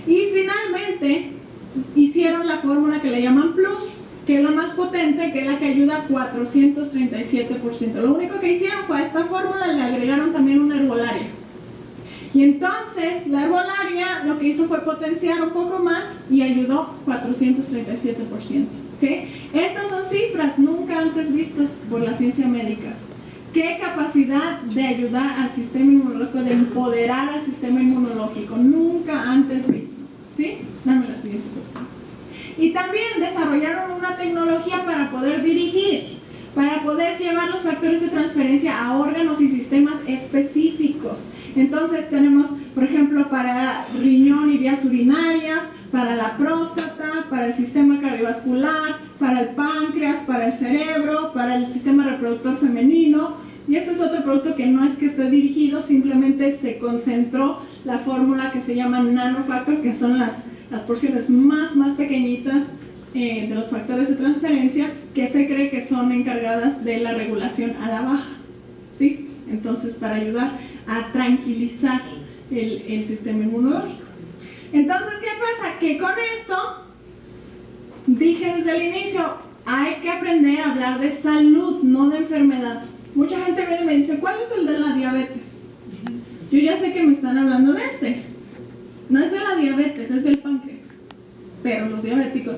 Y finalmente hicieron la fórmula que le llaman Plus, que es la más potente, que es la que ayuda 437%. Lo único que hicieron fue a esta fórmula le agregaron también una herbolaria. Y entonces la herbolaria lo que hizo fue potenciar un poco más y ayudó 437%. ¿Okay? Estas son cifras nunca antes vistas por la ciencia médica. ¿Qué capacidad de ayudar al sistema inmunológico, de empoderar al sistema inmunológico? Nunca antes visto. ¿Sí? Dame la siguiente, por favor. Y también desarrollaron una tecnología para poder dirigir, para poder llevar los factores de transferencia a órganos y sistemas específicos. Entonces tenemos, por ejemplo, para riñón y vías urinarias, para la próstata, para el sistema cardiovascular, para el páncreas, para el cerebro, para el sistema reproductor femenino. Y este es otro producto que no es que esté dirigido, simplemente se concentró la fórmula que se llama nanofactor, que son las porciones más pequeñitas de los factores de transferencia, que se cree que son encargadas de la regulación a la baja, ¿sí? Entonces, para ayudar a tranquilizar el sistema inmunológico. Entonces, ¿qué pasa? Que con esto, dije desde el inicio, hay que aprender a hablar de salud, no de enfermedad. Mucha gente viene y me dice, ¿cuál es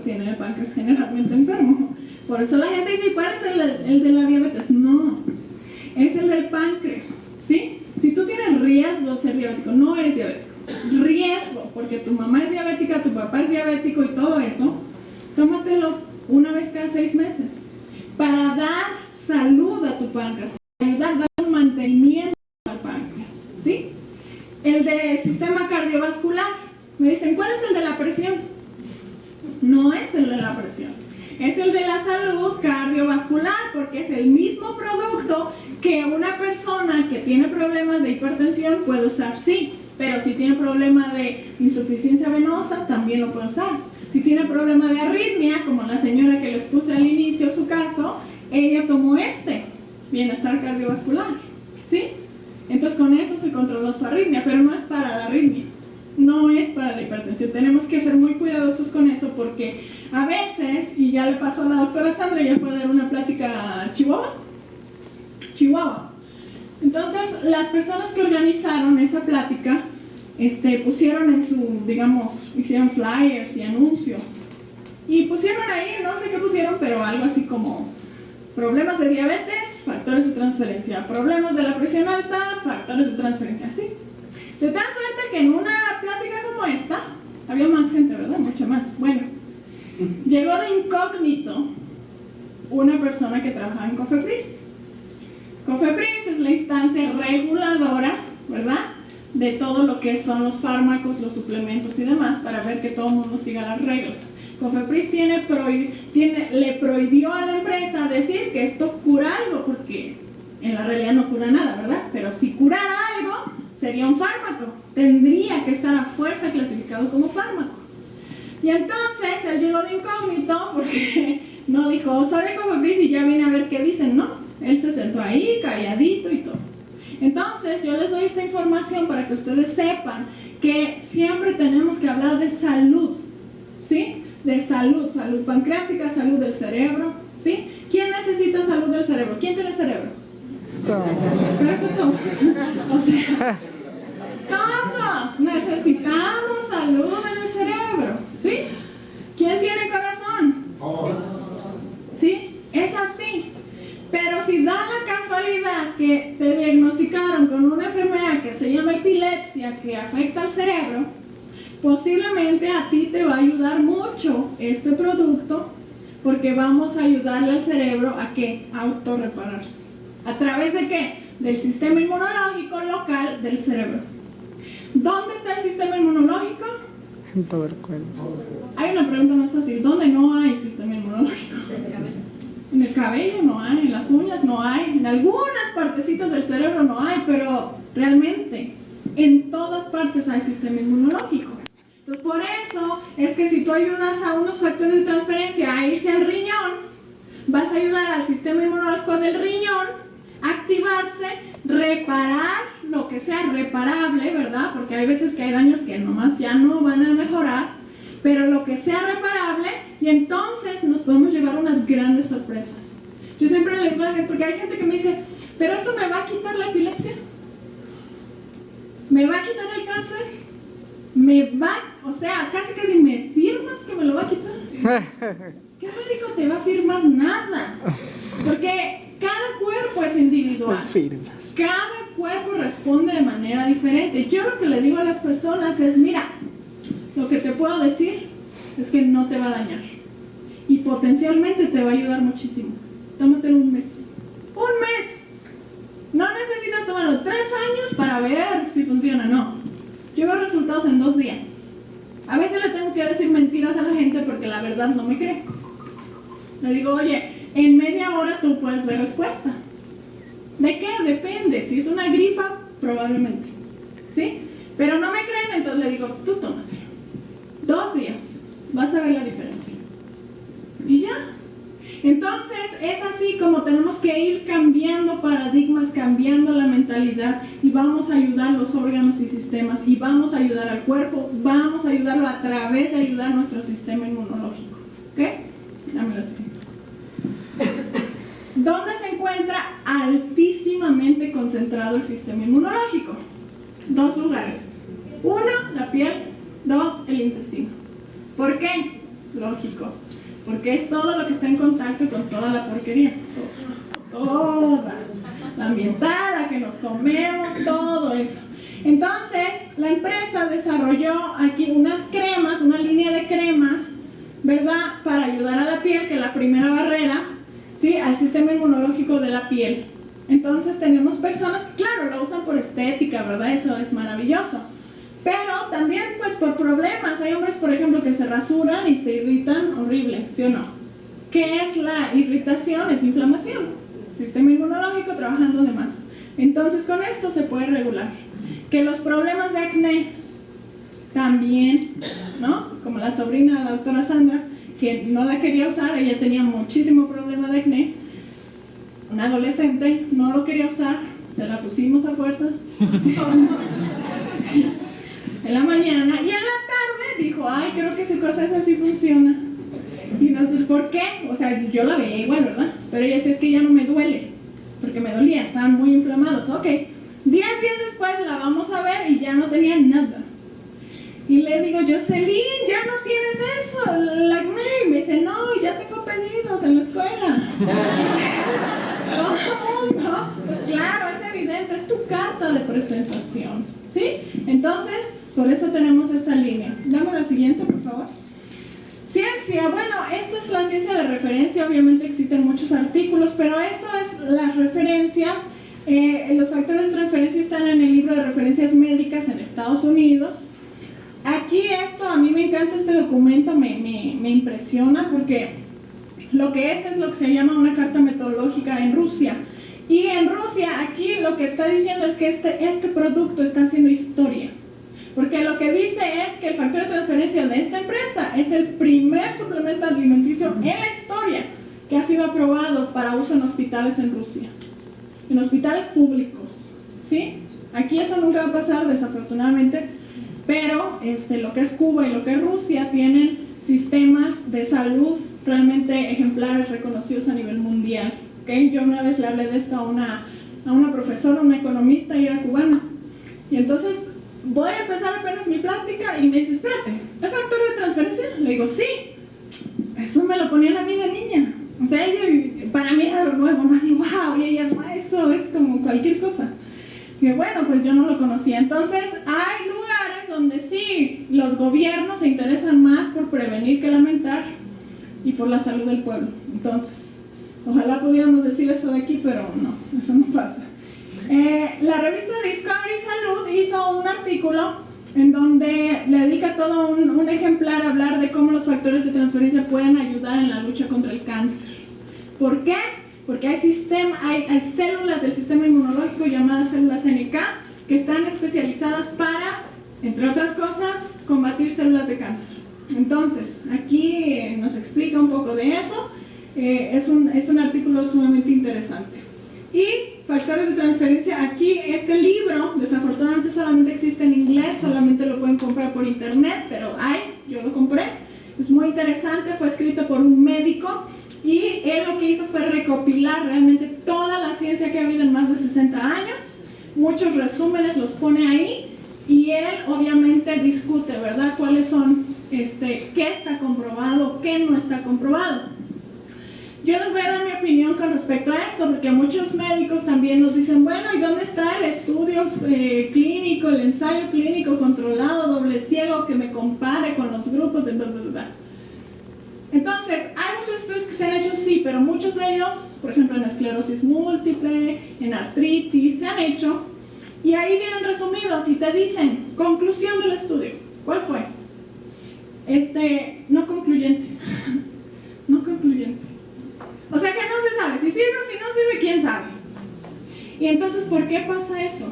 pues tienen el páncreas generalmente enfermo. Por eso la gente dice, ¿cuál es el de la diabetes? No, es el del páncreas, ¿sí? Si tú tienes riesgo de ser diabético, no eres diabético. Riesgo, porque tu mamá es diabética, tu papá es diabético y todo eso, tómatelo una vez cada 6 meses para dar salud a tu páncreas, para ayudar a dar un mantenimiento al páncreas, ¿sí? El de sistema cardiovascular, me dicen, ¿cuál es el de la presión? No es el de la presión, es el de la salud cardiovascular, porque es el mismo producto que una persona que tiene problemas de hipertensión puede usar, sí, pero si tiene problema de insuficiencia venosa, también lo puede usar. Si tiene problema de arritmia, como la señora que les puse al inicio su caso, ella tomó bienestar cardiovascular, ¿sí? Entonces con eso se controló su arritmia, pero no es para la arritmia, no es para la hipertensión. Tenemos que ser muy cuidadosos con eso porque a veces, y ya le pasó a la doctora Sandra, ella fue a dar una plática a Chihuahua. Entonces las personas que organizaron esa plática pusieron en su, digamos, hicieron flyers y anuncios y pusieron ahí, no sé qué pusieron, pero algo así como problemas de diabetes, factores de transferencia, problemas de la presión alta, factores de transferencia, así. De tal suerte que en una plática como esta, había más gente, ¿verdad? Mucha más. Bueno, llegó de incógnito una persona que trabajaba en COFEPRIS. COFEPRIS es la instancia reguladora, ¿verdad?, de todo lo que son los fármacos, los suplementos y demás, para ver que todo el mundo siga las reglas. COFEPRIS le prohibió a la empresa decir que esto cura algo, porque en la realidad no cura nada, ¿verdad? Pero si curara algo, sería un fármaco. Tendría que estar a fuerza clasificado como fármaco. Y entonces él llegó de incógnito porque no dijo, soy de COFEPRIS y ya vine a ver qué dicen, ¿no? Él se sentó ahí, calladito y todo. Entonces yo les doy esta información para que ustedes sepan que siempre tenemos que hablar de salud, ¿sí? De salud pancreática, salud del cerebro, ¿sí? ¿Quién necesita salud del cerebro? ¿Quién tiene cerebro? Todos. Espero que todos. O sea, todos necesitamos salud en el cerebro, ¿sí? ¿Quién tiene corazón? ¿Sí? Es así. Pero si da la casualidad que te diagnosticaron con una enfermedad que se llama epilepsia, que afecta al cerebro, posiblemente a ti te va a ayudar mucho este producto, porque vamos a ayudarle al cerebro a que autorrepararse. ¿A través de qué? Del sistema inmunológico local del cerebro. ¿Dónde está el sistema inmunológico? En todo el cuerpo. Hay una pregunta más fácil. ¿Dónde no hay sistema inmunológico? En el cabello no hay, en las uñas no hay, en algunas partecitas del cerebro no hay, pero realmente en todas partes hay sistema inmunológico. Entonces por eso es que si tú ayudas a unos factores de transferencia a irse al riñón, vas a ayudar al sistema inmunológico del riñón a activarse, reparar lo que sea reparable, ¿verdad? Porque hay veces que hay daños que nomás ya no van a mejorar, pero lo que sea reparable, y entonces nos podemos llevar unas grandes sorpresas. Yo siempre les digo a la gente, porque hay gente que me dice, ¿pero esto me va a quitar la epilepsia? ¿Me va a quitar el cáncer? O sea, casi me firmas que me lo va a quitar. ¿Qué médico te va a firmar nada? Porque cada cuerpo es individual. Cada cuerpo responde de manera diferente. Yo lo que le digo a las personas es, mira, lo que te puedo decir es que no te va a dañar y potencialmente te va a ayudar muchísimo. Tómatelo un mes. ¡Un mes! No necesitas tomarlo 3 años para ver si funciona, no. Yo veo resultados en 2 días. A veces le tengo que decir mentiras a la gente porque la verdad no me cree. Le digo, oye, en media hora tú puedes ver respuesta. ¿De qué? Depende. Si es una gripa, probablemente. ¿Sí? Pero no me creen, entonces le digo, tú tómate. 2 días, vas a ver la diferencia. Y ya. Entonces, es así como tenemos que ir cambiando paradigmas, cambiando la mentalidad, y vamos a ayudar los órganos y sistemas, y vamos a ayudar al cuerpo, vamos a ayudarlo a través de ayudar nuestro sistema inmunológico. ¿Ok? Dame la siguiente. ¿Dónde se encuentra altísimamente concentrado el sistema inmunológico? 2 lugares. 1, la piel. 2, el intestino. ¿Por qué? Lógico. porque es todo lo que está en contacto con toda la porquería. Toda. La ambiental, la que nos comemos, todo eso. Entonces, la empresa desarrolló aquí unas cremas, una línea de cremas, ¿verdad? Para ayudar a la piel, que es la primera barrera, ¿sí? Al sistema inmunológico de la piel. Entonces, tenemos personas que, claro, lo usan por estética, ¿verdad? Eso es maravilloso. Pero también, pues, por problemas. Hay hombres, por ejemplo, que se rasuran y se irritan horrible, ¿sí o no? ¿Qué es la irritación? Es inflamación. Sistema inmunológico trabajando de más. Entonces, con esto se puede regular. Que los problemas de acné también, ¿no? Como la sobrina de la doctora Sandra, que no la quería usar, ella tenía muchísimo problema de acné. Una adolescente no lo quería usar, se la pusimos a fuerzas. En la mañana y en la tarde dijo, ay, creo que su cosa esa sí funciona. Y no sé por qué, o sea, yo la veía igual, ¿verdad? Pero ella decía, es que ya no me duele, porque me dolía, estaban muy inflamados. Ok, 10 días después la vamos a ver y ya no tenía nada. Y le digo, Jocelyn, ya no tienes eso, el acné. Y me dice, no, ya tengo pedidos en la escuela. Todo el mundo. Pues claro, es evidente, es tu carta de presentación, ¿sí? Entonces, por eso tenemos esta línea. Dame la siguiente, por favor. Ciencia, bueno, esta es la ciencia de referencia, obviamente existen muchos artículos, pero esto es las referencias. Los factores de transferencia están en el libro de referencias médicas en Estados Unidos. Aquí esto, a mí me encanta este documento, me impresiona porque lo que es lo que se llama una carta metodológica en Rusia. Y en Rusia, aquí lo que está diciendo es que este producto está haciendo historia. Porque lo que dice es que el factor de transferencia de esta empresa es el primer suplemento alimenticio en la historia que ha sido aprobado para uso en hospitales en Rusia. En hospitales públicos, ¿sí? Aquí eso nunca va a pasar, desafortunadamente, pero lo que es Cuba y lo que es Rusia tienen sistemas de salud realmente ejemplares, reconocidos a nivel mundial, ¿okay? Yo una vez le hablé de esto a una profesora, una economista, y era cubana, y entonces voy a empezar apenas mi plática y me dice, espérate, ¿el factor de transferencia? Le digo, sí, eso me lo ponían a mí de niña. O sea, para mí era lo nuevo, más y wow, y ella, no, eso es como cualquier cosa. Y bueno, pues yo no lo conocía. Entonces, hay lugares donde sí, los gobiernos se interesan más por prevenir que lamentar y por la salud del pueblo. Entonces, ojalá pudiéramos decir eso de aquí, pero no, eso no pasa. La revista Discovery Salud hizo un artículo en donde le dedica todo un ejemplar a hablar de cómo los factores de transferencia pueden ayudar en la lucha contra el cáncer. ¿Por qué? Porque hay células del sistema inmunológico llamadas células NK que están especializadas para, entre otras cosas, combatir células de cáncer. Entonces, aquí nos explica un poco de eso. Es un artículo sumamente interesante. Y factores de transferencia, aquí este libro desafortunadamente solamente existe en inglés, solamente lo pueden comprar por internet, pero yo lo compré, es muy interesante, fue escrito por un médico y él lo que hizo fue recopilar realmente toda la ciencia que ha habido en más de 60 años, muchos resúmenes los pone ahí y él obviamente discute, ¿verdad? Cuáles son, qué está comprobado, qué no está comprobado. Yo les voy a dar mi opinión con respecto a esto, porque muchos médicos también nos dicen, bueno, ¿y dónde está el estudio clínico, el ensayo clínico controlado, doble ciego, que me compare con los grupos de bla, bla, bla? Entonces, hay muchos estudios que se han hecho, sí, pero muchos de ellos, por ejemplo, en esclerosis múltiple, en artritis, se han hecho, y ahí vienen resumidos y te dicen, conclusión del estudio. ¿Cuál fue? No concluyente. No concluyente. O sea que no se sabe si sirve o si no sirve, quién sabe. Y entonces, ¿por qué pasa eso?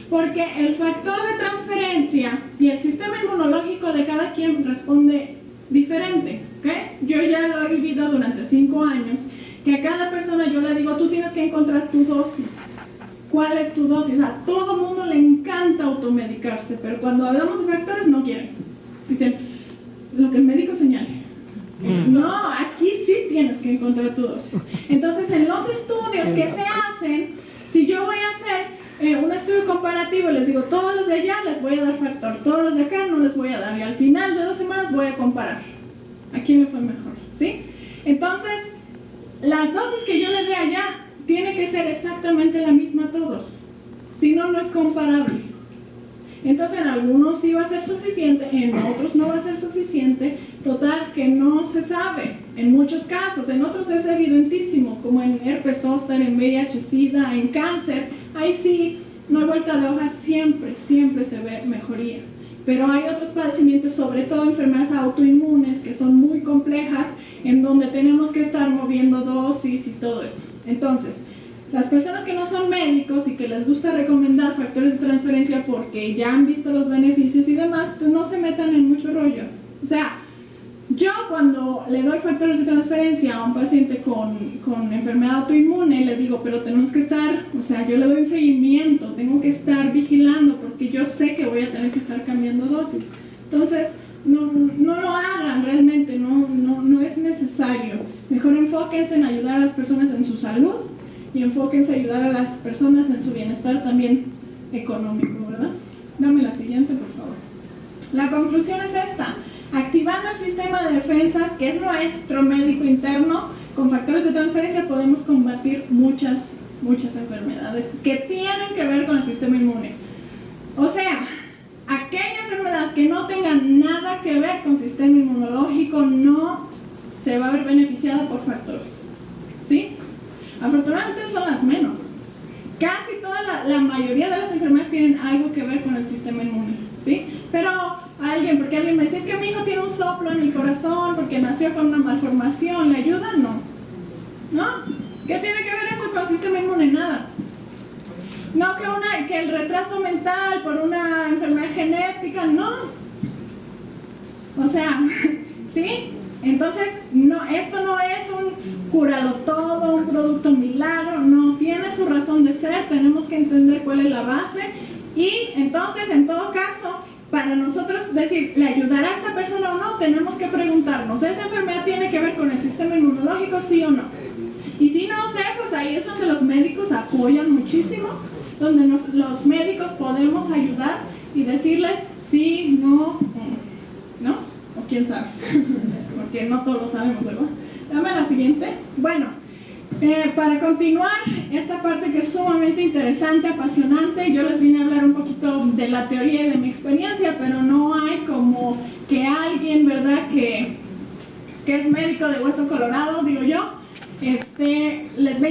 Porque el factor de transferencia y el sistema inmunológico de cada quien responde diferente, ¿okay? Yo ya lo he vivido durante 5 años, que a cada persona yo le digo, tú tienes que encontrar tu dosis. ¿Cuál es tu dosis? A todo mundo le encanta automedicarse, pero cuando hablamos de factores no quieren. Dicen, lo que el médico señale. No, aquí sí tienes que encontrar tu dosis. Entonces, en los estudios que se hacen, si yo voy a hacer un estudio comparativo, les digo, todos los de allá les voy a dar factor, todos los de acá no les voy a dar, y al final de 2 semanas voy a comparar a quién le fue mejor, ¿sí? Entonces, las dosis que yo le dé allá tiene que ser exactamente la misma a todos, si no, no es comparable. Entonces en algunos sí va a ser suficiente, en otros no va a ser suficiente, total que no se sabe, en muchos casos, en otros es evidentísimo, como en herpes zóster, en VIH, SIDA, en cáncer, ahí sí, no hay vuelta de hoja, siempre se ve mejoría. Pero hay otros padecimientos, sobre todo enfermedades autoinmunes, que son muy complejas, en donde tenemos que estar moviendo dosis y todo eso. Entonces, las personas que no son médicos y que les gusta recomendar factores de transferencia porque ya han visto los beneficios y demás, pues no se metan en mucho rollo. O sea, yo cuando le doy factores de transferencia a un paciente con enfermedad autoinmune, le digo, pero tenemos que estar, o sea, yo le doy un seguimiento, tengo que estar vigilando porque yo sé que voy a tener que estar cambiando dosis. Entonces, no lo hagan realmente, no es necesario. Mejor enfóquense en ayudar a las personas en su salud y enfóquense en ayudar a las personas en su bienestar también económico, ¿verdad? Dame la siguiente, por favor. La conclusión es esta: activando el sistema de defensas, que es nuestro médico interno, con factores de transferencia podemos combatir muchas enfermedades que tienen que ver con el sistema inmune. O sea, aquella enfermedad que no tenga nada que ver con el sistema inmunológico no se va a ver beneficiada por factores, ¿sí? Afortunadamente son las menos. Casi la mayoría de las enfermedades tienen algo que ver con el sistema inmune, ¿sí? Pero porque alguien me dice, es que mi hijo tiene un soplo en el corazón porque nació con una malformación, ¿le ayuda? ¿No? ¿Qué tiene que ver eso con el sistema inmune? Nada. No que el retraso mental por una enfermedad genética, no. O sea, ¿sí? Entonces, no, esto no es un cúralo todo, un producto milagro, no, tiene su razón de ser, tenemos que entender cuál es la base y entonces, en todo caso, para nosotros decir, ¿le ayudará a esta persona o no? Tenemos que preguntarnos, ¿esa enfermedad tiene que ver con el sistema inmunológico, sí o no? Y si no sé, pues ahí es donde los médicos apoyan muchísimo, donde los médicos podemos ayudar y decirles sí, no, ¿no? O quién sabe, porque no todos lo sabemos, ¿verdad? Dame la siguiente. Bueno, para continuar esta parte que es sumamente interesante, apasionante, yo les vine a hablar un poquito de la teoría y de mi experiencia, pero no hay como que alguien, ¿verdad?, que es médico de Hueso Colorado, digo yo, les venga